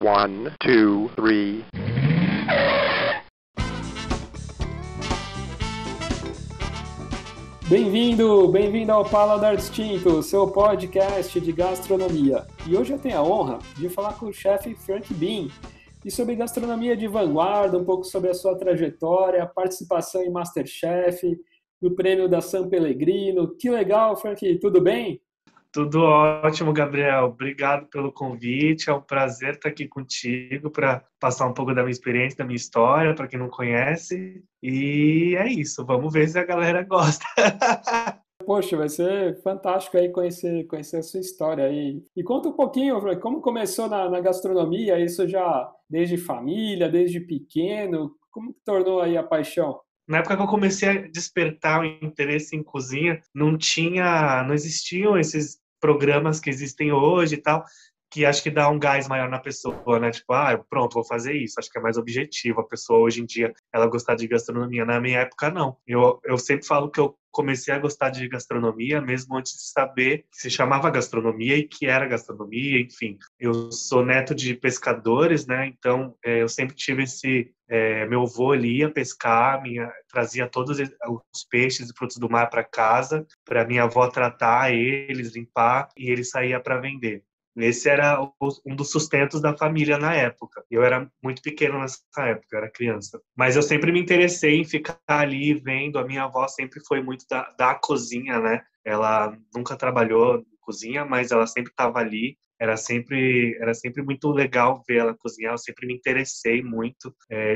One, two, three. Bem-vindo ao Paladar Distinto, seu podcast de gastronomia. E hoje eu tenho a honra de falar com o chefe Frank Bean e sobre gastronomia de vanguarda, um pouco sobre a sua trajetória, participação em MasterChef, no prêmio da San Pellegrino. Que legal, Frank, tudo bem? Tudo ótimo, Gabriel. Obrigado pelo convite. É um prazer estar aqui contigo para passar um pouco da minha experiência, da minha história, para quem não conhece. E é isso. Vamos ver se a galera gosta. Poxa, vai ser fantástico aí conhecer a sua história aí. E conta um pouquinho, Frank, como começou na gastronomia, isso já desde família, desde pequeno, como que tornou aí a paixão? Na época que eu comecei a despertar o interesse em cozinha, não existiam esses programas que existem hoje e tal, que acho que dá um gás maior na pessoa, né? Tipo, pronto, vou fazer isso. Acho que é mais objetivo. A pessoa, hoje em dia, ela gostar de gastronomia. Na minha época, não. Eu sempre falo que eu comecei a gostar de gastronomia mesmo antes de saber que se chamava gastronomia e que era gastronomia, enfim. Eu sou neto de pescadores, né? Então, eu sempre tive meu avô ali ia pescar, trazia todos os peixes e frutos do mar para casa, para minha avó tratar eles, limpar, e ele saía para vender. Esse era um dos sustentos da família na época. Eu era muito pequeno nessa época, eu era criança. Mas eu sempre me interessei em ficar ali vendo. A minha avó sempre foi muito da cozinha, né? Ela nunca trabalhou em cozinha, mas ela sempre estava ali. Era sempre muito legal ver ela cozinhar. Eu sempre me interessei muito.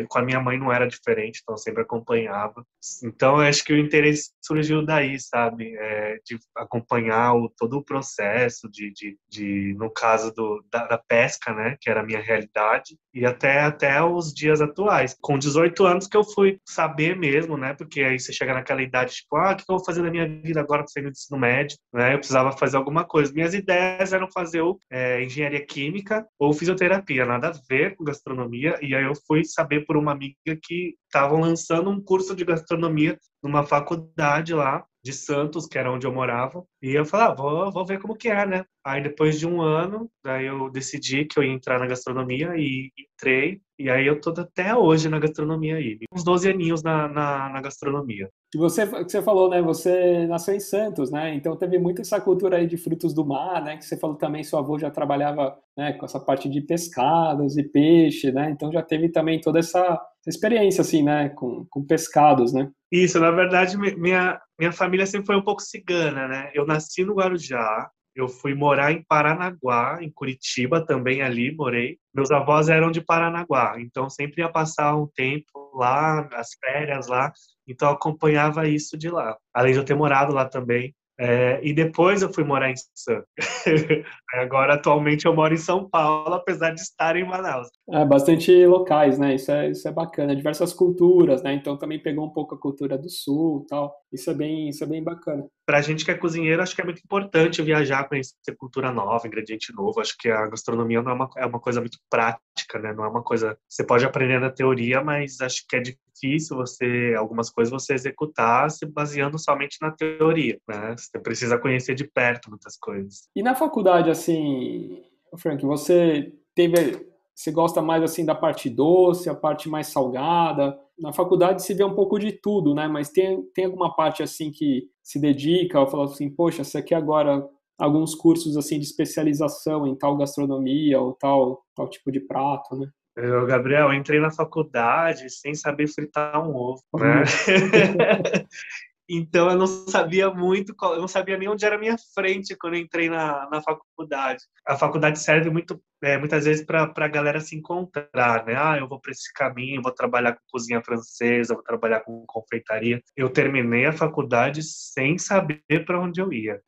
Com a minha mãe não era diferente, então eu sempre acompanhava. Então eu acho que o interesse surgiu daí, sabe? De acompanhar todo o processo no caso da pesca, né? Que era a minha realidade. E até os dias atuais. Com 18 anos que eu fui saber mesmo, né? Porque aí você chega naquela idade, tipo, o que eu vou fazer da minha vida agora que eu saí do ensino médio, né? Eu precisava fazer alguma coisa. Minhas ideias eram fazer engenharia química ou fisioterapia, nada a ver com gastronomia. E aí eu fui saber por uma amiga que estavam lançando um curso de gastronomia numa faculdade lá de Santos, que era onde eu morava. E eu falei, vou ver como que é, né? Aí depois de um ano, daí eu decidi que eu ia entrar na gastronomia e entrei. E aí eu tô até hoje na gastronomia aí. Uns 12 aninhos na gastronomia. E você falou, né? Você nasceu em Santos, né? Então teve muito essa cultura aí de frutos do mar, né? Que você falou também, seu avô já trabalhava, né, com essa parte de pescados e peixe, né? Então já teve também toda essa experiência, assim, né? Com pescados, né? Isso, na verdade, minha família sempre foi um pouco cigana, né? Eu nasci no Guarujá, eu fui morar em Paranaguá, em Curitiba também ali morei. Meus avós eram de Paranaguá, então sempre ia passar um tempo lá, as férias lá, então eu acompanhava isso de lá. Além de eu ter morado lá também. E depois eu fui morar em Santos. Agora, atualmente, eu moro em São Paulo, apesar de estar em Manaus. Bastante locais, né? Isso é bacana. Diversas culturas, né? Então também pegou um pouco a cultura do sul, tal. Isso é bem bacana. Pra gente que é cozinheiro, acho que é muito importante viajar, conhecer cultura nova, ingrediente novo. Acho que a gastronomia não é uma coisa muito prática, né? Não é uma coisa... Você pode aprender na teoria, mas acho que é difícil algumas coisas você executar se baseando somente na teoria, né? Você precisa conhecer de perto muitas coisas. E na faculdade, assim, Frank, você gosta mais assim da parte doce, a parte mais salgada? Na faculdade se vê um pouco de tudo, né? Mas tem alguma parte assim que se dedica ou fala assim, poxa, você quer agora alguns cursos assim de especialização em tal gastronomia ou tal tipo de prato, né? Gabriel, eu entrei na faculdade sem saber fritar um ovo, né? Olha. Então eu não sabia muito, eu não sabia nem onde era a minha frente quando eu entrei na faculdade. A faculdade serve muitas vezes para a galera se encontrar, né? Eu vou para esse caminho, vou trabalhar com cozinha francesa, vou trabalhar com confeitaria. Eu terminei a faculdade sem saber para onde eu ia.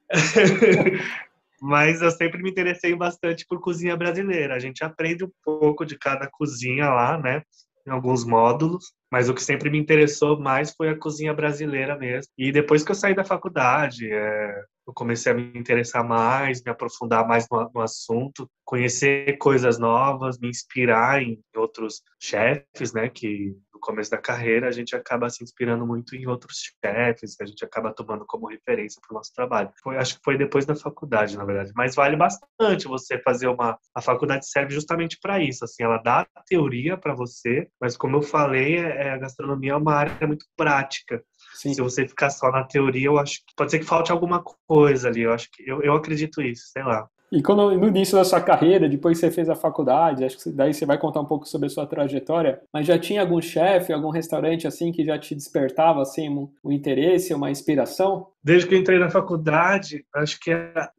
Mas eu sempre me interessei bastante por cozinha brasileira. A gente aprende um pouco de cada cozinha lá, né? Em alguns módulos, mas o que sempre me interessou mais foi a cozinha brasileira mesmo. E depois que eu saí da faculdade, eu comecei a me interessar mais, me aprofundar mais no assunto, conhecer coisas novas, me inspirar em outros chefes, né, que começo da carreira, a gente acaba se inspirando muito em outros chefes, que a gente acaba tomando como referência para o nosso trabalho. Acho que foi depois da faculdade, na verdade. Mas vale bastante você fazer uma... A faculdade serve justamente para isso, assim, ela dá a teoria para você, mas como eu falei, a gastronomia é uma área muito prática. Se Sim. você ficar só na teoria, eu acho que pode ser que falte alguma coisa ali. Eu acredito isso, sei lá. E quando no início da sua carreira, depois que você fez a faculdade, acho que daí você vai contar um pouco sobre a sua trajetória, mas já tinha algum chefe, algum restaurante assim que já te despertava assim um interesse, uma inspiração? Desde que eu entrei na faculdade, acho que,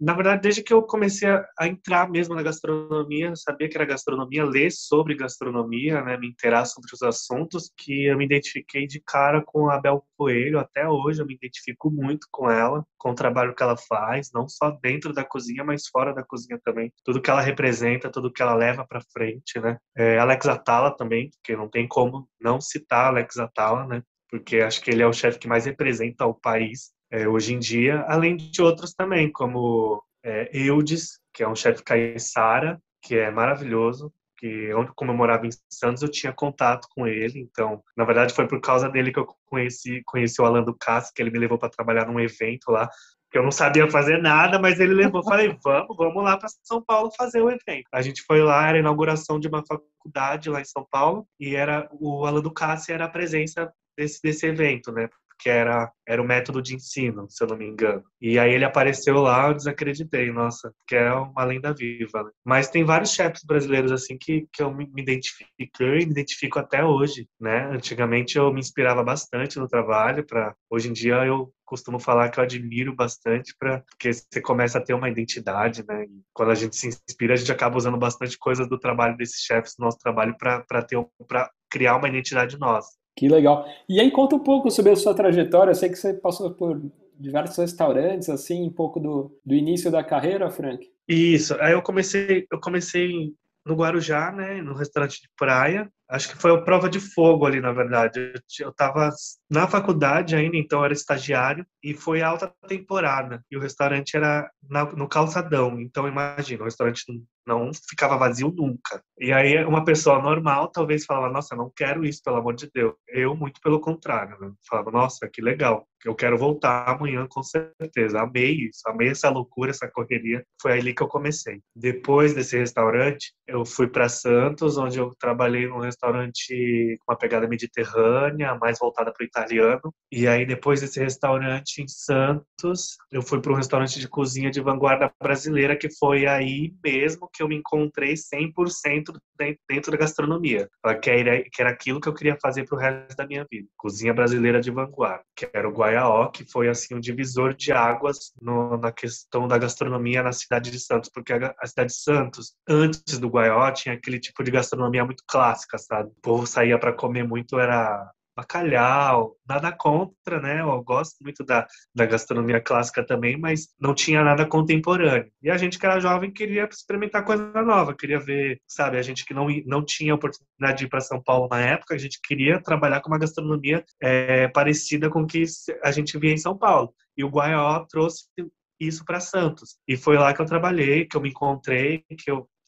na verdade, desde que eu comecei a entrar mesmo na gastronomia, sabia que era gastronomia, ler sobre gastronomia, né, me inteirar sobre os assuntos, que eu me identifiquei de cara com a Bel Coelho. Até hoje eu me identifico muito com ela, com o trabalho que ela faz, não só dentro da cozinha, mas fora da cozinha também. Tudo que ela representa, tudo que ela leva para frente, né? Alex Atala também, porque não tem como não citar Alex Atala, né? Porque acho que ele é o chefe que mais representa o país hoje em dia, além de outros também, como Eudes, que é um chefe caiçara, que é maravilhoso, que como eu morava em Santos, eu tinha contato com ele, então, na verdade, foi por causa dele que eu conheci o Alan Ducasse, que ele me levou para trabalhar num evento lá, que eu não sabia fazer nada, mas ele levou, falei, vamos lá para São Paulo fazer o evento. A gente foi lá, era a inauguração de uma faculdade lá em São Paulo, e o Alan Ducasse era a presença desse evento, né? Que era o método de ensino, se eu não me engano. E aí ele apareceu lá, eu desacreditei, nossa, que é uma lenda viva, né? Mas tem vários chefes brasileiros, assim, que eu me identifiquei e me identifico até hoje, né? Antigamente eu me inspirava bastante no trabalho, hoje em dia eu costumo falar que eu admiro bastante, porque você começa a ter uma identidade, né? E quando a gente se inspira, a gente acaba usando bastante coisas do trabalho desses chefes no nosso trabalho para criar uma identidade nossa. Que legal. E aí conta um pouco sobre a sua trajetória. Eu sei que você passou por diversos restaurantes, assim, um pouco do início da carreira, Frank. Isso. Aí eu comecei no Guarujá, né, no restaurante de praia. Acho que foi a prova de fogo ali, na verdade. Eu estava na faculdade ainda, então eu era estagiário, e foi alta temporada. E o restaurante era no calçadão. Então, imagina, o restaurante não ficava vazio nunca. E aí, uma pessoa normal talvez falava, nossa, eu não quero isso, pelo amor de Deus. Eu, muito pelo contrário, né? Falava, nossa, que legal. Eu quero voltar amanhã, com certeza. Amei isso, amei essa loucura, essa correria. Foi ali que eu comecei. Depois desse restaurante, eu fui para Santos, onde eu trabalhei num restaurante com uma pegada mediterrânea, mais voltada para o italiano. E aí, depois desse restaurante em Santos, eu fui para um restaurante de cozinha de vanguarda brasileira, que foi aí mesmo que eu me encontrei 100% dentro da gastronomia. Que era aquilo que eu queria fazer para o resto da minha vida. Cozinha brasileira de vanguarda, que era o Guaiaó, que foi assim um divisor de águas na questão da gastronomia na cidade de Santos, porque a cidade de Santos, antes do Guaiaó, tinha aquele tipo de gastronomia muito clássica, sabe? O povo saía para comer muito, era bacalhau, nada contra, né? Eu gosto muito da gastronomia clássica também, mas não tinha nada contemporâneo. E a gente que era jovem queria experimentar coisa nova, queria ver, sabe? A gente que não tinha oportunidade de ir para São Paulo na época, a gente queria trabalhar com uma gastronomia parecida com o que a gente via em São Paulo. E o Guaió trouxe isso para Santos. E foi lá que eu trabalhei, que eu me encontrei,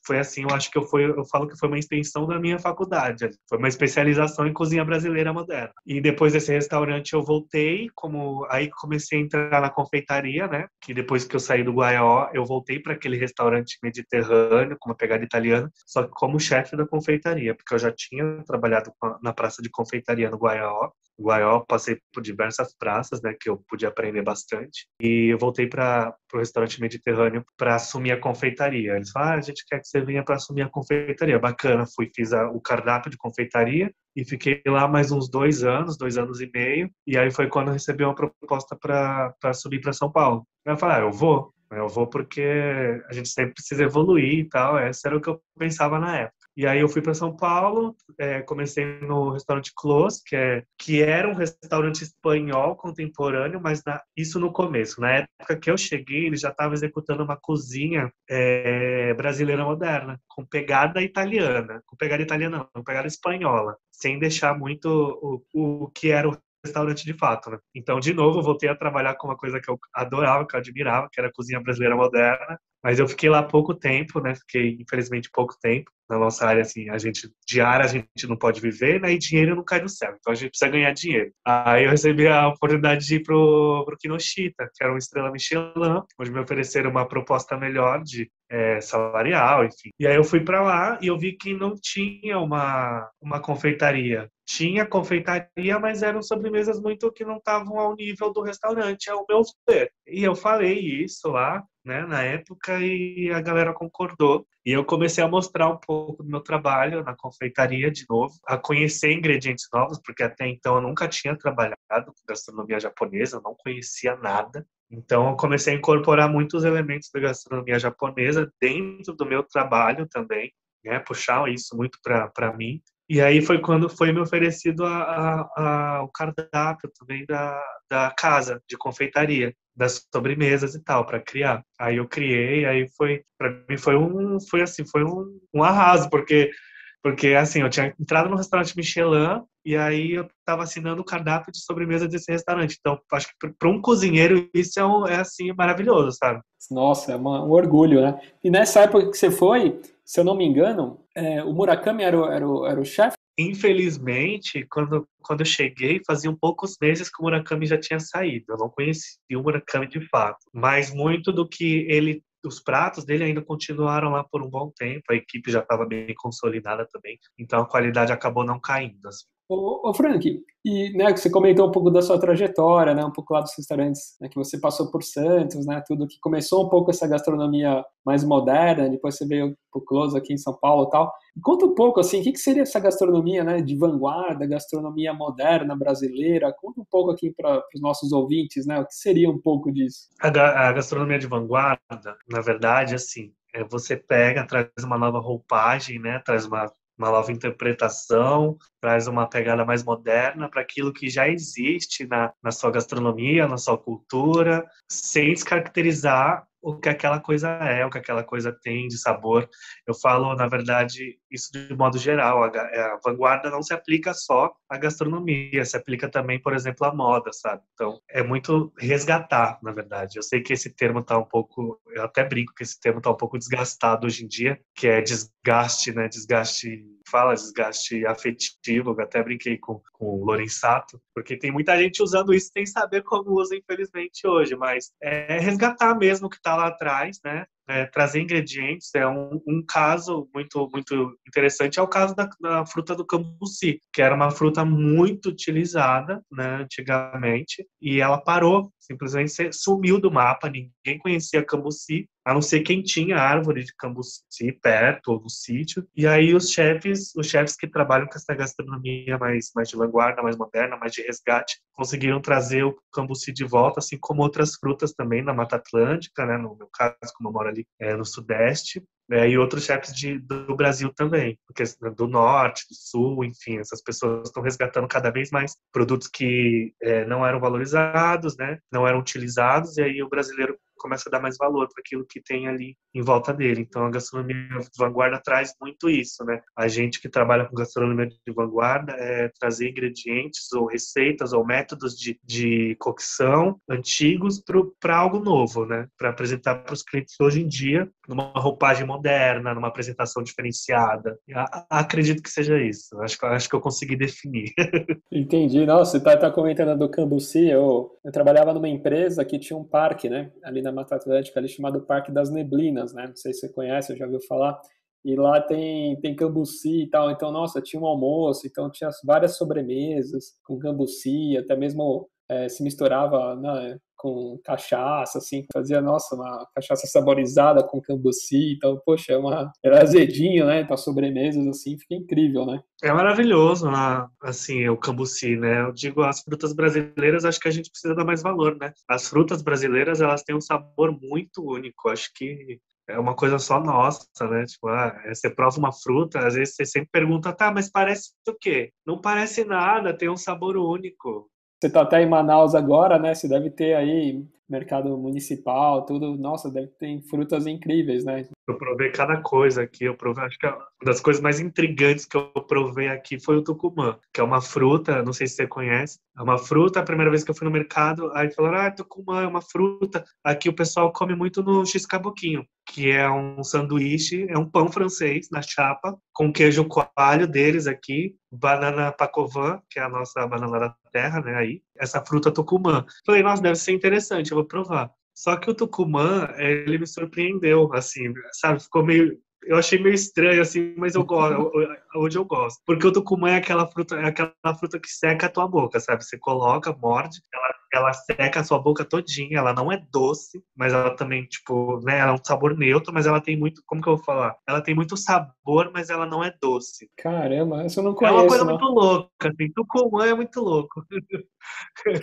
foi assim, eu acho que eu falo que foi uma extensão da minha faculdade. Foi uma especialização em cozinha brasileira moderna. E depois desse restaurante eu voltei, aí comecei a entrar na confeitaria, né? Que depois que eu saí do Guaió, eu voltei para aquele restaurante mediterrâneo, com uma pegada italiana, só que como chefe da confeitaria, porque eu já tinha trabalhado na praça de confeitaria no Guaió, passei por diversas praças, né, que eu pude aprender bastante. E eu voltei para o restaurante mediterrâneo para assumir a confeitaria. Eles falaram, a gente quer que você venha para assumir a confeitaria. Bacana, fiz o cardápio de confeitaria e fiquei lá mais uns 2 anos e meio. E aí foi quando eu recebi uma proposta para subir para São Paulo. Eu falei, eu vou. Eu vou porque a gente sempre precisa evoluir e tal. Esse era o que eu pensava na época. E aí eu fui para São Paulo, comecei no restaurante Clos, que era um restaurante espanhol contemporâneo, mas isso no começo. Na época que eu cheguei, ele já estava executando uma cozinha brasileira moderna, com pegada italiana. Com pegada italiana não, com pegada espanhola, sem deixar muito o que era o restaurante de fato, né? Então, de novo, eu voltei a trabalhar com uma coisa que eu adorava, que eu admirava, que era a cozinha brasileira moderna, Mas eu fiquei lá pouco tempo, né? Fiquei, infelizmente, pouco tempo. Na nossa área, assim, de ar a gente não pode viver, né? E dinheiro não cai do céu. Então a gente precisa ganhar dinheiro. Aí eu recebi a oportunidade de ir pro Kinoshita, que era uma estrela Michelin, onde me ofereceram uma proposta melhor de salarial, enfim. E aí eu fui para lá e eu vi que não tinha uma confeitaria. Tinha confeitaria, mas eram sobremesas muito que não estavam ao nível do restaurante, ao meu ver. E eu falei isso lá, né, na época, e a galera concordou. E eu comecei a mostrar um pouco do meu trabalho na confeitaria de novo, a conhecer ingredientes novos, porque até então eu nunca tinha trabalhado com gastronomia japonesa, eu não conhecia nada. Então, eu comecei a incorporar muitos elementos da gastronomia japonesa dentro do meu trabalho também, né? Puxar isso muito para mim. E aí foi quando foi me oferecido o cardápio também da casa de confeitaria, das sobremesas e tal, para criar. Aí eu criei, aí foi, para mim foi um arraso, porque assim, eu tinha entrado no restaurante Michelin e aí eu estava assinando o cardápio de sobremesa desse restaurante. Então, acho que para um cozinheiro isso assim maravilhoso, sabe? Nossa, um orgulho, né? E nessa época que você foi, se eu não me engano, o Murakami era o chefe? Infelizmente, quando eu cheguei, faziam poucos meses que o Murakami já tinha saído. Eu não conhecia o Murakami de fato. Mas muito do que os pratos dele ainda continuaram lá por um bom tempo. A equipe já estava bem consolidada também. Então a qualidade acabou não caindo, assim. Ô Frank, e né, você comentou um pouco da sua trajetória, né, um pouco lá dos restaurantes, né, que você passou por Santos, né, tudo que começou um pouco essa gastronomia mais moderna, depois você veio pro Close aqui em São Paulo e tal. E conta um pouco, assim, o que seria essa gastronomia, né, de vanguarda, gastronomia moderna brasileira? Conta um pouco aqui para os nossos ouvintes, né, o que seria um pouco disso? A gastronomia de vanguarda, na verdade, assim, você pega, traz uma nova roupagem, né? Traz uma nova interpretação, traz uma pegada mais moderna para aquilo que já existe na sua gastronomia, na sua cultura, sem descaracterizar o que aquela coisa o que aquela coisa tem de sabor. Eu falo, na verdade, isso de modo geral. A vanguarda não se aplica só à gastronomia, se aplica também, por exemplo, à moda, sabe? Então, é muito resgatar, na verdade. Eu sei que esse termo está um pouco, eu até brinco que esse termo está um pouco desgastado hoje em dia, que é desgaste, né? Desgaste afetivo. Eu até brinquei com o Lorenzato, porque tem muita gente usando isso sem saber como usa, infelizmente, hoje. Mas é resgatar mesmo o que está lá atrás, né? Trazer ingredientes. Um caso muito interessante é o caso da fruta do cambuci, que era uma fruta muito utilizada, né, antigamente, e ela parou, simplesmente sumiu do mapa, ninguém conhecia cambuci, a não ser quem tinha árvore de cambuci perto ou no sítio. E aí os chefes que trabalham com essa gastronomia mais de vanguarda, mais moderna, mais de resgate, conseguiram trazer o cambuci de volta, assim como outras frutas também na Mata Atlântica, né, no meu caso, como eu moro ali no Sudeste, e outros chefes do Brasil também, porque do Norte, do Sul, enfim, essas pessoas estão resgatando cada vez mais produtos que não eram valorizados, né, não eram utilizados, e aí o brasileiro começa a dar mais valor para aquilo que tem ali em volta dele. Então, a gastronomia de vanguarda traz muito isso, né? A gente que trabalha com gastronomia de vanguarda trazer ingredientes ou receitas ou métodos de cocção antigos para algo novo, né? Para apresentar para os clientes hoje em dia, numa roupagem moderna, numa apresentação diferenciada. Acredito que seja isso. Acho que eu consegui definir. Entendi. Nossa, você tá comentando do Cambuci. Eu trabalhava numa empresa que tinha um parque, né? Ali na Mata Atlântica, ali chamado Parque das Neblinas, né? Não sei se você conhece, eu já ouviu falar. E lá tem cambuci e tal. Então, nossa, tinha um almoço, então tinha várias sobremesas com cambuci, até mesmo se misturava, né, com cachaça, assim, fazia, nossa, uma cachaça saborizada com cambuci. Então, poxa, era azedinho, né? Para sobremesas, assim, fica incrível, né? É maravilhoso, né? Assim, o cambuci, né? Eu digo, as frutas brasileiras, acho que a gente precisa dar mais valor, né? As frutas brasileiras, elas têm um sabor muito único. Acho que é uma coisa só nossa, né? Tipo, você prova uma fruta, às vezes você sempre pergunta, tá, mas parece o quê? Não parece nada, tem um sabor único. Você está até em Manaus agora, né? Você deve ter aí mercado municipal, tudo. Nossa, deve ter frutas incríveis, né? Eu provei cada coisa aqui. Eu provei, acho que uma das coisas mais intrigantes que eu provei aqui foi o tucumã, que é uma fruta, não sei se você conhece. É uma fruta, a primeira vez que eu fui no mercado, aí falaram, tucumã é uma fruta. Aqui o pessoal come muito no X-caboquinho, que é um sanduíche, é um pão francês na chapa, com queijo coalho deles aqui, banana pacovan, que é a nossa banana da terra, né, aí. Essa fruta tucumã. Falei, nossa, deve ser interessante, eu vou provar. Só que o Tucumã, ele me surpreendeu, assim, sabe? Ficou meio. Eu achei meio estranho, assim, mas eu gosto, hoje eu gosto. Porque o tucumã é aquela fruta que seca a tua boca, sabe? Você coloca, morde, ela seca a sua boca todinha, ela não é doce, mas ela também, tipo, né, ela é um sabor neutro, mas ela tem muito, como que eu vou falar? Ela tem muito sabor, mas ela não é doce. Caramba, essa eu não É uma conheço, coisa muito não. louca, assim, tucumã é muito louco.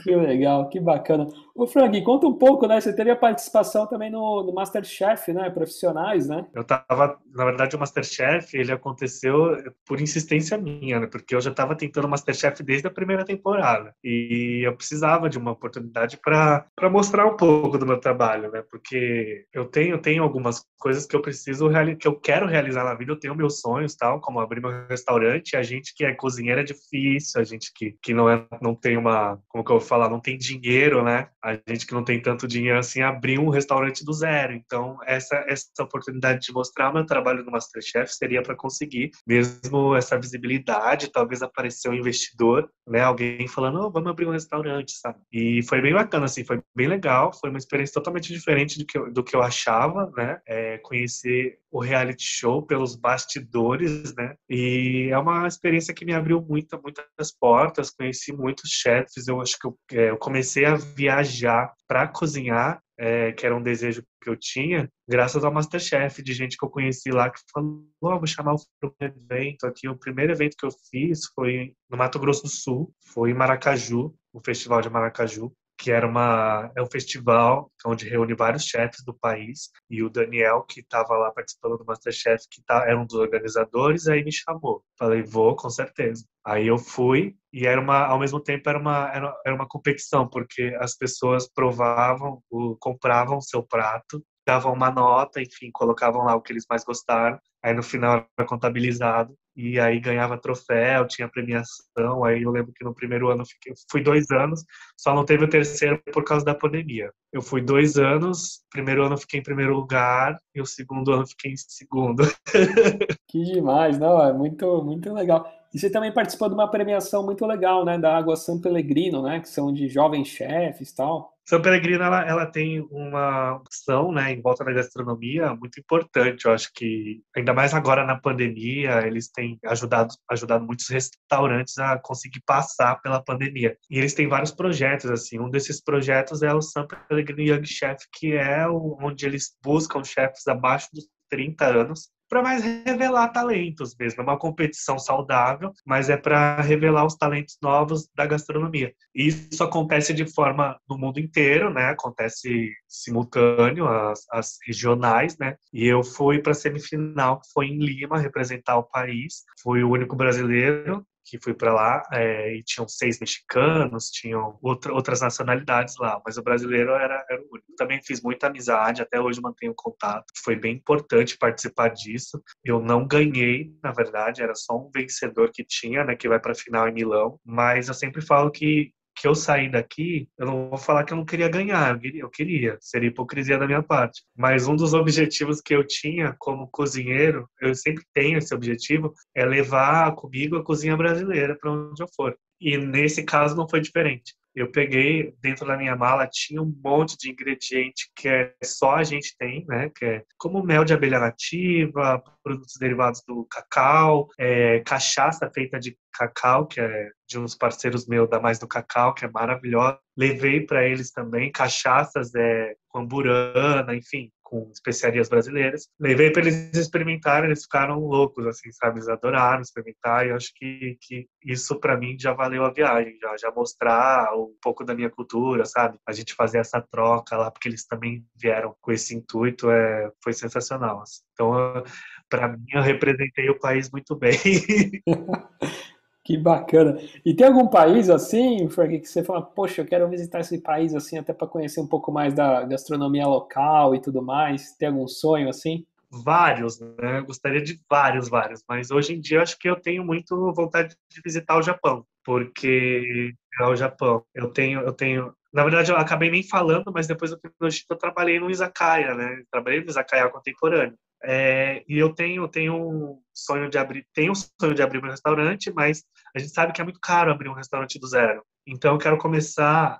Que legal, que bacana. Ô, Frank, conta um pouco, né? Você teve a participação também no MasterChef, né? Profissionais, né? Eu tava, na verdade, o MasterChef, ele aconteceu por insistência minha, né? Porque eu já estava tentando o MasterChef desde a primeira temporada. E eu precisava de uma oportunidade para mostrar um pouco do meu trabalho, né? Porque eu tenho algumas coisas que eu preciso que eu quero realizar na vida, eu tenho meus sonhos, tal, como abrir meu restaurante. A gente que é cozinheiro é difícil, a gente que não tem uma, como que eu vou falar, não tem dinheiro, né? A gente que não tem tanto dinheiro assim, abrir um restaurante do zero. Então, essa oportunidade de mostrar meu trabalho no MasterChef seria para conseguir mesmo essa visibilidade, talvez aparecer um investidor, né, alguém falando, oh, vamos abrir um restaurante, sabe? E foi bem bacana, assim, foi bem legal, foi uma experiência totalmente diferente do que eu achava, né, conhecer o reality show pelos bastidores, né, e é uma experiência que me abriu muitas portas, conheci muitos chefs, eu acho que eu comecei a viajar para cozinhar, que era um desejo que eu tinha, graças ao MasterChef, de gente que eu conheci lá que falou, oh, vou chamar para um evento aqui. O primeiro evento que eu fiz foi no Mato Grosso do Sul, foi em Maracaju, o Festival de Maracaju, que é um festival onde reúne vários chefes do país, e o Daniel, que estava lá participando do MasterChef, era um dos organizadores, aí me chamou. Falei, vou, com certeza. Aí eu fui, e ao mesmo tempo era uma competição, porque as pessoas compravam o seu prato, davam uma nota, enfim, colocavam lá o que eles mais gostaram, aí no final era contabilizado, e aí ganhava troféu, tinha premiação, aí eu lembro que no primeiro ano fui 2 anos, só não teve o terceiro por causa da pandemia. Eu fui 2 anos, primeiro ano fiquei em primeiro lugar, e o segundo ano fiquei em segundo. Que demais, não, é muito, muito legal. E você também participou de uma premiação muito legal, né? Da Água San Pellegrino, né? Que são de jovens chefes e tal. São Pellegrino, ela tem uma opção, né, em volta da gastronomia muito importante. Eu acho que, ainda mais agora na pandemia, eles têm ajudado muitos restaurantes a conseguir passar pela pandemia. E eles têm vários projetos, assim. Um desses projetos é o San Pellegrino Young Chef, que é onde eles buscam chefes abaixo dos 30 anos para mais revelar talentos mesmo. É uma competição saudável, mas é para revelar os talentos novos da gastronomia. E isso acontece de forma no mundo inteiro, né? Acontece simultâneo, as regionais, né? E eu fui para a semifinal, que foi em Lima, representar o país. Fui o único brasileiro que fui para lá, e tinham 6 mexicanos, tinham outras nacionalidades lá, mas o brasileiro era o único. Também fiz muita amizade, até hoje mantenho contato. Foi bem importante participar disso. Eu não ganhei, na verdade, era só um vencedor que tinha, né, que vai para a final em Milão, mas eu sempre falo que eu saí daqui, eu não vou falar que eu não queria ganhar, eu queria, seria hipocrisia da minha parte. Mas um dos objetivos que eu tinha como cozinheiro, eu sempre tenho esse objetivo, é levar comigo a cozinha brasileira para onde eu for. E nesse caso não foi diferente. Eu peguei, dentro da minha mala, tinha um monte de ingrediente que só a gente tem, né? Que é como mel de abelha nativa, produtos derivados do cacau, cachaça feita de cacau, que é de uns parceiros meus da Mais do Cacau, que é maravilhosa. Levei para eles também cachaças com amburana, enfim, com especiarias brasileiras. Levei para eles experimentarem, eles ficaram loucos, assim, sabe? Eles adoraram experimentar e eu acho que isso para mim já valeu a viagem, já mostrar um pouco da minha cultura, sabe? A gente fazer essa troca lá, porque eles também vieram com esse intuito, foi sensacional. Assim. Então, para mim, eu representei o país muito bem. Que bacana. E tem algum país assim, Frank, que você fala, poxa, eu quero visitar esse país assim, até para conhecer um pouco mais da gastronomia local e tudo mais? Tem algum sonho assim? vários, né? Eu gostaria de vários, mas hoje em dia eu acho que eu tenho muito vontade de visitar o Japão, porque é o Japão. Na verdade, eu acabei nem falando, mas depois do Kinoshita eu trabalhei no izakaya, né? Trabalhei no izakaya contemporâneo. E eu tenho um sonho de abrir, um restaurante, mas a gente sabe que é muito caro abrir um restaurante do zero. Então eu quero começar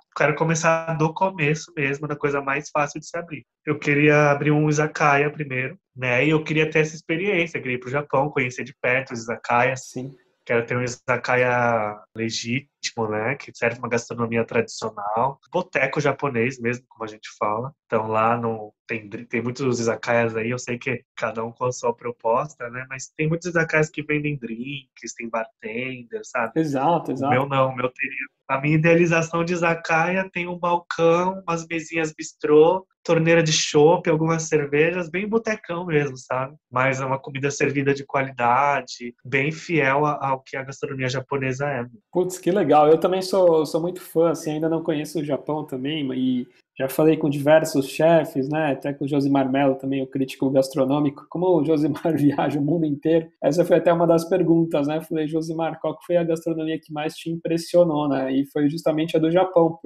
do começo mesmo, da coisa mais fácil de se abrir. Eu queria abrir um izakaya primeiro, né? E eu queria ter essa experiência, queria ir para o Japão, conhecer de perto os izakayas. Sim. Quero ter um izakaya legítimo, né? Que serve uma gastronomia tradicional. Boteco japonês mesmo, como a gente fala. Então lá no, tem muitos izakayas aí, eu sei que cada um com a sua proposta, né? Mas tem muitos izakayas que vendem drinks, tem bartender, sabe? Exato, O meu exato. não, o meu teria. A minha idealização de izakaya tem um balcão, umas mesinhas bistrô, torneira de chopp, algumas cervejas, bem botecão mesmo, sabe? Mas é uma comida servida de qualidade, bem fiel ao que a gastronomia japonesa é. Putz, que legal. Eu também sou muito fã, assim, ainda não conheço o Japão também, e já falei com diversos chefes, né? Até com o Josimar Mello também, o crítico gastronômico. Como o Josimar viaja o mundo inteiro, essa foi até uma das perguntas, né? Falei, Josimar, qual que foi a gastronomia que mais te impressionou, né? E foi justamente a do Japão,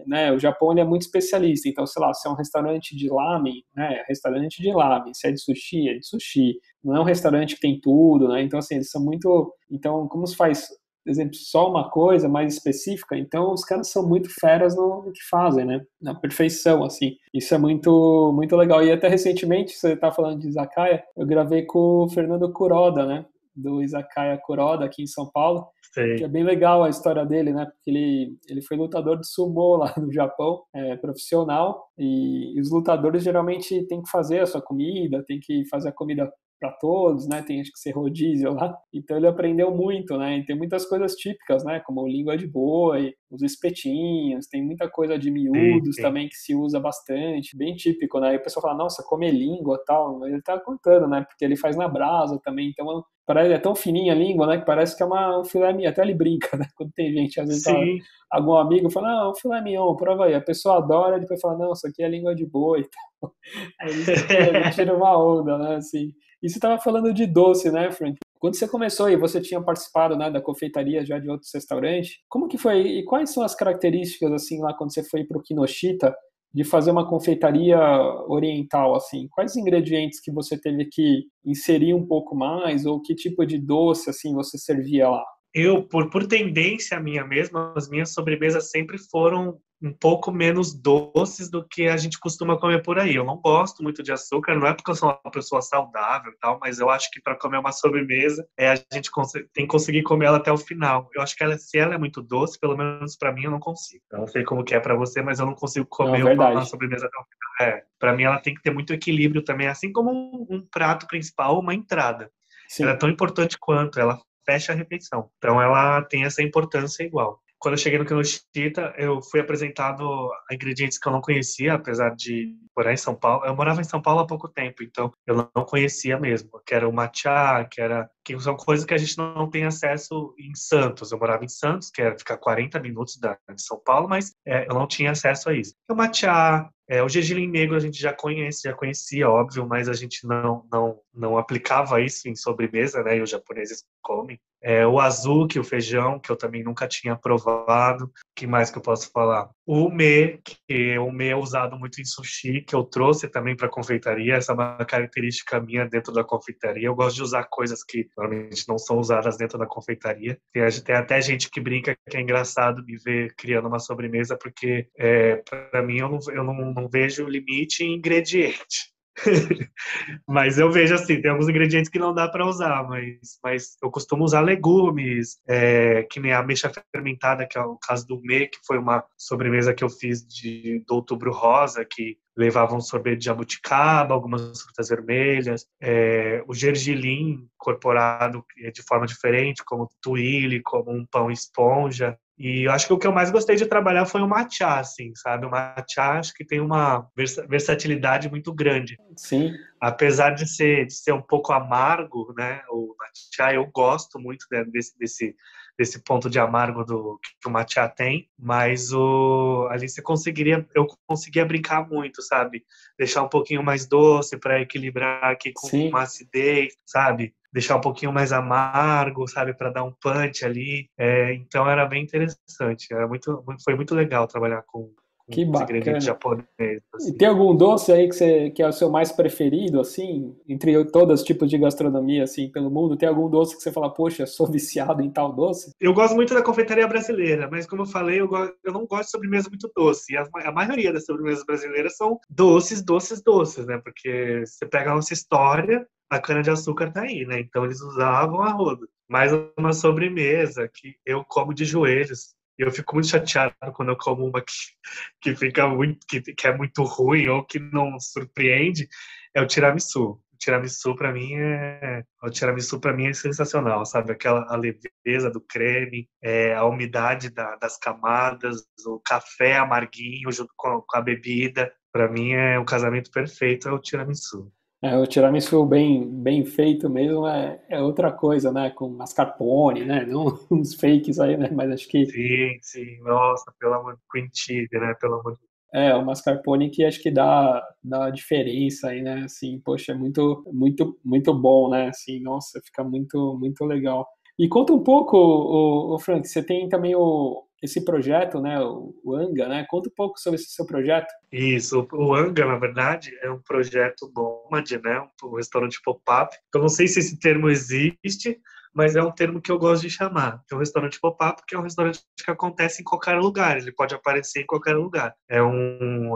né? O Japão ele é muito especialista, então, sei lá, se é um restaurante de lamen, né? É restaurante de lamen, se é de sushi, é de sushi. Não é um restaurante que tem tudo, né? Então, assim, eles são muito... Então, como se faz por exemplo, só uma coisa mais específica, então os caras são muito feras no que fazem, né? Na perfeição, assim. Isso é muito, muito legal. E até recentemente, você tá falando de izakaya, eu gravei com o Fernando Kuroda, né? Do Izakaya Kuroda, aqui em São Paulo, que é Sei. bem legal a história dele, né? Porque ele foi lutador de sumô lá no Japão, profissional, e os lutadores geralmente têm que fazer a sua comida, tem que fazer a comida para todos, né? Tem acho que ser rodízio lá. Então ele aprendeu muito, né? E tem muitas coisas típicas, né? Como língua de boi, os espetinhos, tem muita coisa de Sim, miúdos sim. também que se usa bastante, bem típico, né? E o pessoal fala, nossa, come língua e tal, mas ele tá contando, né? Porque ele faz na brasa também, então parece é tão fininha a língua, né? Que parece que é um filé mignon. Até ele brinca, né? Quando tem gente, às vezes fala, Sim. algum amigo fala, não, um filé mignon, prova aí. A pessoa adora, e depois fala, não, isso aqui é língua de boi. Aí ele tira uma onda, né? Assim. E você estava falando de doce, né, Frank? Quando você começou e você tinha participado, né, da confeitaria já de outros restaurantes, como que foi? E quais são as características, assim, lá quando você foi para o Kinoshita, de fazer uma confeitaria oriental, assim? Quais ingredientes que você teve que inserir um pouco mais, ou que tipo de doce, assim, você servia lá? Eu, por tendência minha mesmo, as minhas sobremesas sempre foram um pouco menos doces do que a gente costuma comer por aí. Eu não gosto muito de açúcar, não é porque eu sou uma pessoa saudável e tal, mas eu acho que para comer uma sobremesa, a gente tem que conseguir comer ela até o final. Eu acho que se ela é muito doce, pelo menos para mim, eu não consigo. Eu não sei como que é para você, mas eu não consigo Não, comer uma verdade. sobremesa até o final. Para mim, ela tem que ter muito equilíbrio também, assim como um prato principal, uma entrada. Ela é Sim. tão importante quanto, ela fecha a refeição. Então ela tem essa importância igual. Quando eu cheguei no Kinoshita, eu fui apresentado a ingredientes que eu não conhecia, apesar de morar em São Paulo. Eu morava em São Paulo há pouco tempo, então eu não conhecia mesmo. Que era o matcha, que são coisas que a gente não tem acesso em Santos. Eu morava em Santos, que era ficar 40 minutos de São Paulo, mas eu não tinha acesso a isso. O matcha, o gergelim negro a gente já conhecia, óbvio, mas a gente não aplicava isso em sobremesa, né? E os japoneses comem. O azuki, o feijão, que eu também nunca tinha provado. O que mais que eu posso falar? O ume, que o ume é usado muito em sushi, que eu trouxe também para confeitaria. Essa é uma característica minha dentro da confeitaria. Eu gosto de usar coisas que normalmente não são usadas dentro da confeitaria. Tem até gente que brinca que é engraçado me ver criando uma sobremesa, porque para mim eu não vejo limite em ingrediente. Mas eu vejo assim, tem alguns ingredientes que não dá para usar, mas eu costumo usar legumes, que nem a ameixa fermentada, que é o caso do mê, que foi uma sobremesa que eu fiz do Outubro Rosa, que levava um sorvete de jabuticaba, algumas frutas vermelhas, o gergelim incorporado de forma diferente, como tuile, como um pão esponja. E eu acho que o que eu mais gostei de trabalhar foi o matcha, assim, sabe? O matcha acho que tem uma versatilidade muito grande. Sim. apesar de ser um pouco amargo, né, o matcha, eu gosto muito, né, desse ponto de amargo que o matcha tem, mas ali eu conseguia brincar muito, sabe? Deixar um pouquinho mais doce para equilibrar aqui com Sim. uma acidez, sabe? Deixar um pouquinho mais amargo, sabe, para dar um punch ali. Então era bem interessante. Foi muito legal trabalhar com Que os ingredientes bacana. japoneses, E assim. tem algum doce aí que é o seu mais preferido, assim, entre todos os tipos de gastronomia, assim, pelo mundo? Tem algum doce que você fala, poxa, sou viciado em tal doce? Eu gosto muito da confeitaria brasileira, mas como eu falei, eu não gosto de sobremesa muito doce. E a maioria das sobremesas brasileiras são doces, doces, doces, né? Porque você pega a nossa história, a cana-de-açúcar tá aí, né? Então eles usavam a rodo. Mas uma sobremesa que eu como de joelhos. E eu fico muito chateado quando eu como uma que fica muito, que é muito ruim ou que não surpreende, é o tiramisu. O tiramisu para mim é sensacional, sabe? Aquela a leveza do creme, a umidade das camadas, o café amarguinho junto com a bebida. Para mim é um casamento perfeito, é o tiramisu. É, o tiramisu bem feito mesmo é outra coisa, né? Com mascarpone, né? Não uns fakes aí, né? Mas acho que Sim, sim, nossa, pelo amor de cream cheese, né? Pelo amor de... o mascarpone que acho que dá a diferença aí, né? Assim, poxa, é muito bom, né? Assim, nossa, fica muito legal. E conta um pouco, o Frank, você tem também esse projeto, né? O Anga, né? Conta um pouco sobre esse seu projeto. Isso, o Anga, na verdade, é um projeto nômade, né? Um restaurante pop-up. Eu não sei se esse termo existe, mas é um termo que eu gosto de chamar. É um restaurante pop-up, que é um restaurante que acontece em qualquer lugar, ele pode aparecer em qualquer lugar.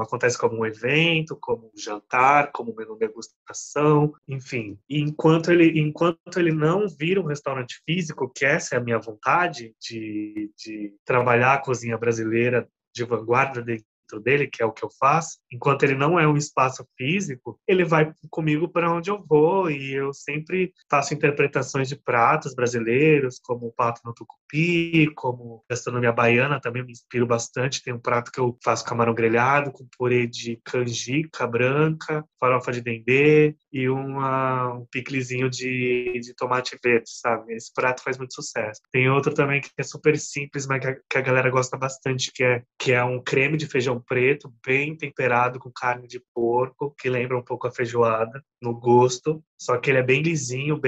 Acontece como um evento, como um jantar, como um menu degustação, enfim. E enquanto ele não vira um restaurante físico, que essa é a minha vontade de trabalhar a cozinha brasileira de vanguarda dentro dele, que é o que eu faço, enquanto ele não é um espaço físico, ele vai comigo para onde eu vou e eu sempre faço interpretações de pratos brasileiros, como o pato no tucupi, como gastronomia baiana, também me inspiro bastante. Tem um prato que eu faço camarão grelhado com purê de canjica branca, farofa de dendê e um piclezinho de tomate verde, sabe? Esse prato faz muito sucesso. Tem outro também que é super simples, mas que a galera gosta bastante, que é um creme de feijão preto, bem temperado com carne de porco, que lembra um pouco a feijoada no gosto, só que ele é bem lisinho,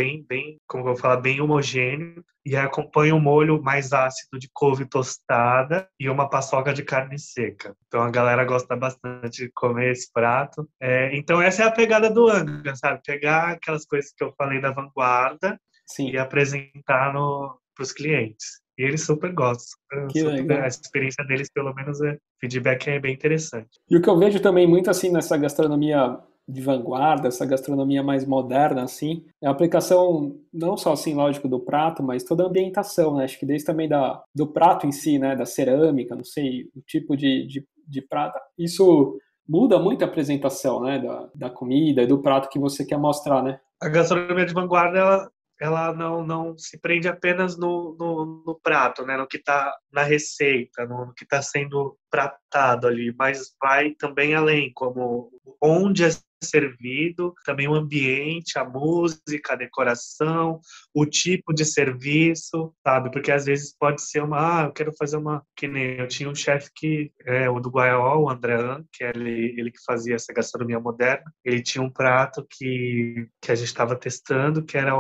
como eu vou falar, bem homogêneo, e acompanha um molho mais ácido de couve tostada e uma paçoca de carne seca. Então a galera gosta bastante de comer esse prato. Então essa é a pegada do Anga, sabe? Pegar aquelas coisas que eu falei da vanguarda e Sim, apresentar para os clientes. E eles super gostam. que A legal. experiência deles, pelo menos, feedback é bem interessante. E o que eu vejo também muito assim nessa gastronomia de vanguarda, essa gastronomia mais moderna assim, é a aplicação não só assim, lógico, do prato, mas toda a ambientação, né? Acho que desde também do prato em si, né? Da cerâmica, não sei, o tipo de prata. Isso muda muito a apresentação, né? Da comida e do prato que você quer mostrar, né? A gastronomia de vanguarda, ela não se prende apenas no prato, né? No que está na receita, no que está sendo pratado ali, mas vai também além, como onde é servido, também o ambiente, a música, a decoração, o tipo de serviço, sabe? Porque às vezes pode ser eu quero fazer que nem eu tinha um chefe o do Guaiol, o Andréan, que é ele que fazia essa gastronomia moderna, ele tinha um prato que a gente estava testando, que era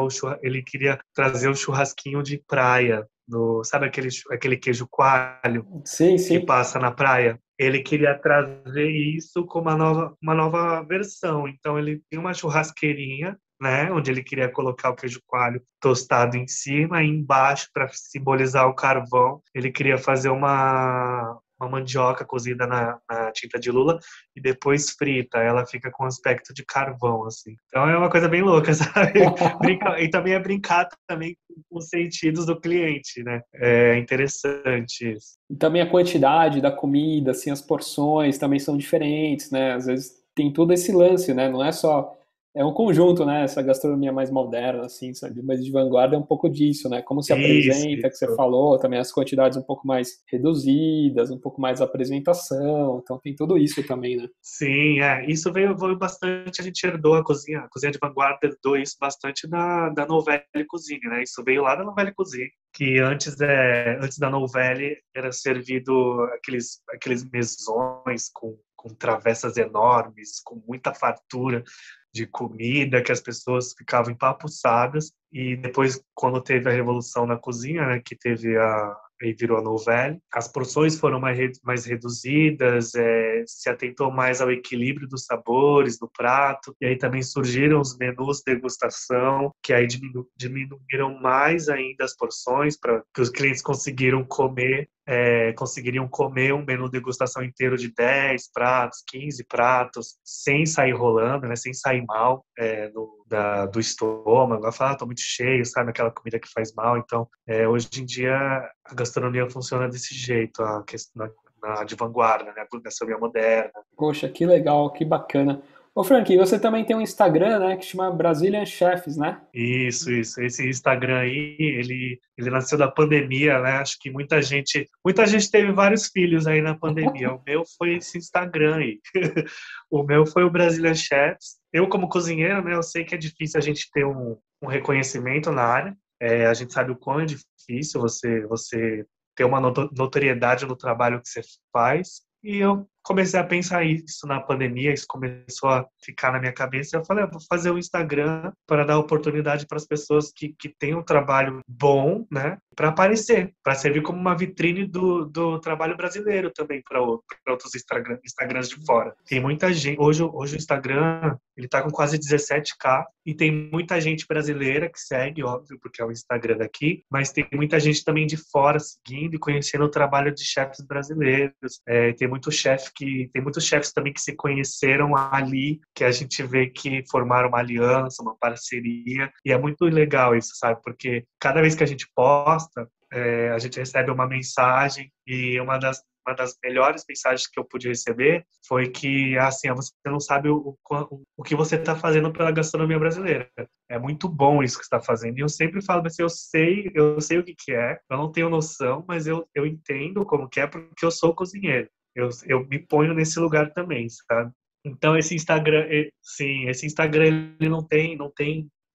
ele queria trazer o churrasquinho de praia, sabe aquele queijo coalho Sim, que sim. passa na praia? Ele queria trazer isso com uma nova versão. Então, ele tinha uma churrasqueirinha, né, onde ele queria colocar o queijo coalho tostado em cima, e embaixo, para simbolizar o carvão, ele queria fazer uma mandioca cozida na tinta de lula e depois frita. Ela fica com aspecto de carvão, assim. Então é uma coisa bem louca, sabe? E também é brincar também com os sentidos do cliente, né? É interessante isso. E também a quantidade da comida, assim, as porções também são diferentes, né? Às vezes tem todo esse lance, né? Não é só é um conjunto, né? Essa gastronomia mais moderna, assim, sabe? Mas de vanguarda é um pouco disso, né? Como se apresenta, que você Isso. falou, também as quantidades um pouco mais reduzidas, um pouco mais apresentação, então tem tudo isso também, né? Sim, isso veio bastante, a gente herdou a cozinha de vanguarda herdou isso bastante da Nouvelle Cuisine, né? Isso veio lá da Nouvelle Cuisine, que antes da Nouvelle era servido aqueles mesões com travessas enormes, com muita fartura de comida, que as pessoas ficavam empapuçadas. E depois, quando teve a revolução na cozinha, né, que teve aí virou a Nouvelle, as porções foram mais reduzidas, se atentou mais ao equilíbrio dos sabores do prato, e aí também surgiram os menus degustação, que aí diminuíram mais ainda as porções para que os clientes conseguiriam comer um menu degustação inteiro de 10 pratos, 15 pratos, sem sair rolando, né, sem sair mal do estômago. Ela fala, tô muito cheio, sabe, aquela comida que faz mal. Então, hoje em dia, a gastronomia funciona desse jeito, a questão de vanguarda, né, a gastronomia moderna. Poxa, que legal, que bacana. Ô, Frank, você também tem um Instagram, né, que chama Brazilian Chefs, né? Isso. Esse Instagram aí, ele nasceu da pandemia, né? Acho que muita gente teve vários filhos aí na pandemia. O meu foi esse Instagram aí. O meu foi o Brazilian Chefs. Eu, como cozinheiro, né, eu sei que é difícil a gente ter um reconhecimento na área. A gente sabe o quão é difícil você ter uma notoriedade no trabalho que você faz. E eu comecei a pensar isso na pandemia, isso começou a ficar na minha cabeça. Eu falei, vou fazer um Instagram para dar oportunidade para as pessoas que têm um trabalho bom, né, para aparecer, para servir como uma vitrine do trabalho brasileiro também para outros Instagrams de fora. Tem muita gente, hoje o Instagram, ele está com quase 17K e tem muita gente brasileira que segue, óbvio, porque é o Instagram daqui, mas tem muita gente também de fora seguindo e conhecendo o trabalho de chefes brasileiros. Tem muitos chefes também que se conheceram ali, que a gente vê que formaram uma aliança, uma parceria, e é muito legal isso, sabe? Porque cada vez que a gente posta, a gente recebe uma mensagem, e uma das melhores mensagens que eu pude receber foi que, assim, você não sabe o que você está fazendo pela gastronomia brasileira. É muito bom isso que você está fazendo. E eu sempre falo, assim, eu sei o que é, eu não tenho noção, mas eu entendo como que é, porque eu sou cozinheiro. Eu me ponho nesse lugar também, sabe? Então, esse Instagram, ele não tem,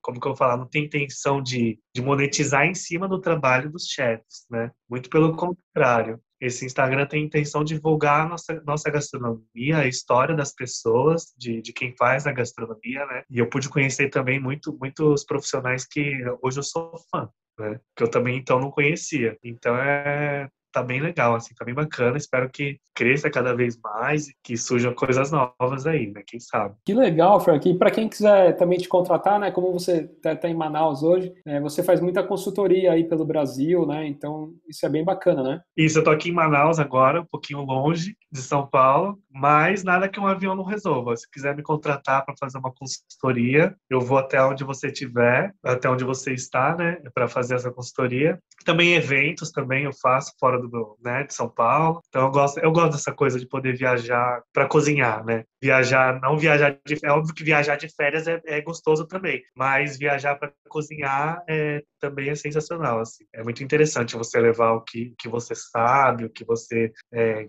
como que eu vou falar, não tem intenção de monetizar em cima do trabalho dos chefs, né? Muito pelo contrário. Esse Instagram tem a intenção de divulgar a nossa gastronomia, a história das pessoas, de quem faz a gastronomia, né? E eu pude conhecer também muitos profissionais que hoje eu sou fã, né? Que eu também, então, não conhecia. Então, tá bem legal, assim, tá bem bacana. Espero que cresça cada vez mais e que surjam coisas novas aí, né? Quem sabe? Que legal, Frank. E para quem quiser também te contratar, né? Como você está em Manaus hoje, você faz muita consultoria aí pelo Brasil, né? Então isso é bem bacana, né? Isso, eu tô aqui em Manaus agora, um pouquinho longe de São Paulo, mas nada que um avião não resolva. Se quiser me contratar para fazer uma consultoria, eu vou até onde você estiver, até onde você está, né, para fazer essa consultoria. Também eventos também eu faço fora né, de São Paulo. Então eu gosto dessa coisa de poder viajar para cozinhar, né? Não viajar é óbvio que viajar de férias é gostoso também, mas viajar para cozinhar também é sensacional, assim. É muito interessante você levar o que você sabe, o que você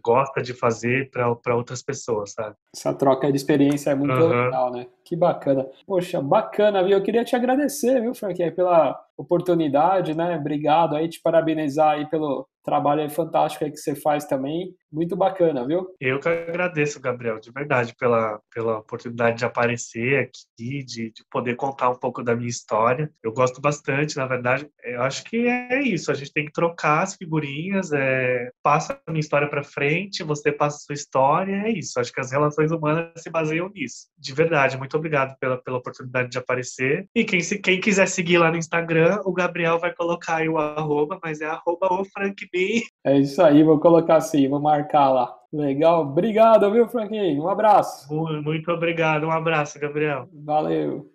gosta de fazer para outras pessoas, sabe? Essa troca de experiência é muito Aham. legal, né? Que bacana. Poxa, bacana, viu? Eu queria te agradecer, viu, Frank, pela oportunidade, né? Obrigado aí, te parabenizar aí pelo trabalho aí fantástico aí que você faz também. Muito bacana, viu? Eu que agradeço, Gabriel, de verdade, pela oportunidade de aparecer aqui, de poder contar um pouco da minha história. Eu gosto bastante, na verdade. Eu acho que é isso, a gente tem que trocar as figurinhas, passa a minha história para frente, você passa a sua história, é isso. Acho que as relações humanas se baseiam nisso. De verdade, muito obrigado pela oportunidade de aparecer. E quem quiser seguir lá no Instagram, o Gabriel vai colocar aí o arroba, mas é arroba o FrankB. É isso aí, vou colocar assim, vou marcar lá. Legal, obrigado, viu, Frank? Um abraço. Muito obrigado, um abraço, Gabriel. Valeu.